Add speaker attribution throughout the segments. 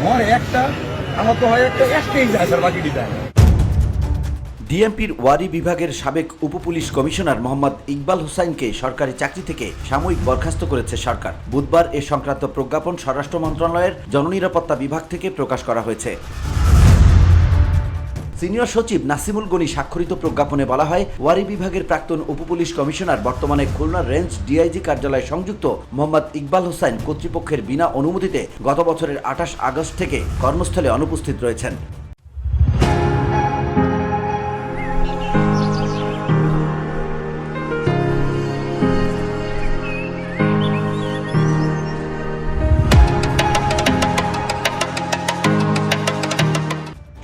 Speaker 1: মরে একটা, আমার তো হয় একটাই যায় স্যার, বাকিটি যায় না।
Speaker 2: ডিএমপির ওয়ারি বিভাগের সাবেক উপপুলিশ কমিশনার মোহাম্মদ ইকবাল হোসাইনকে সরকারি চাকরি থেকে সাময়িক বরখাস্ত করেছে সরকার। বুধবার এ সংক্রান্ত প্রজ্ঞাপন স্বরাষ্ট্র মন্ত্রণালয়ের জননিরাপত্তা বিভাগ থেকে প্রকাশ করা হয়েছে। সিনিয়র সচিব নাসিমুল গনি স্বাক্ষরিত প্রজ্ঞাপনে বলা হয়, ওয়ারি বিভাগের প্রাক্তন উপপুলিশ কমিশনার বর্তমানে খুলনা রেঞ্জ ডিআইজি কার্যালয়ে সংযুক্ত মোহাম্মদ ইকবাল হোসাইন কর্তৃপক্ষের বিনা অনুমতিতে গত বছরের 28 আগস্ট থেকে কর্মস্থলে অনুপস্থিত রয়েছেন।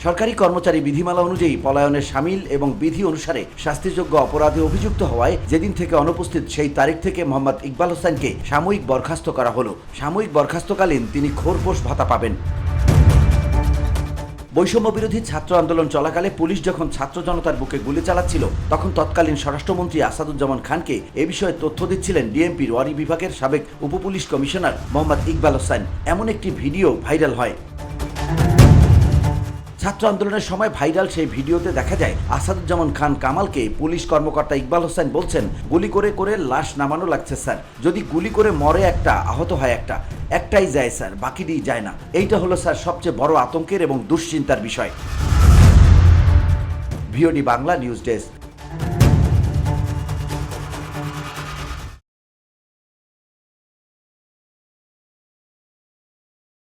Speaker 2: সরকারি কর্মচারী বিধিমালা অনুযায়ী পলায়নের শামিল এবং বিধি অনুসারে শাস্তিযোগ্য অপরাধে অভিযুক্ত হওয়ায় যেদিন থেকে অনুপস্থিত সেই তারিখ থেকে মোহাম্মদ ইকবাল হোসেনকে সাময়িক বরখাস্ত করা হলো। সাময়িক বরখাস্তকালীন তিনি খোরপোশ ভাতা পাবেন। বৈষম্য বিরোধী ছাত্র আন্দোলন চলাকালে পুলিশ যখন ছাত্র জনতার বুকে গুলি চালাচ্ছিল, তখন তৎকালীন স্বরাষ্ট্রমন্ত্রী আসাদুজ্জামান খানকে এ বিষয়ে তথ্য দিচ্ছিলেন ডিএমপির ওয়ারি বিভাগের সাবেক উপপুলিশ কমিশনার মোহাম্মদ ইকবাল হোসেন। এমন একটি ভিডিও ভাইরাল হয়। ছাত্র আন্দোলনের সময় ভাইরাল সেই ভিডিওতে দেখা যায় আসাদুজ্জামান খান কামালকে পুলিশ কর্মকর্তা ইকবাল হোসেন বলছেন, গুলি করে করে লাশ নামানো লাগছে স্যার, যদি গুলি করে মরে একটা, আহত হয় একটা, একটাই যায় স্যার, বাকিটি যায় না। এইটা হলো স্যার সবচেয়ে বড় আতঙ্কের এবং দুশ্চিন্তার বিষয়। VOD Bangla news desk.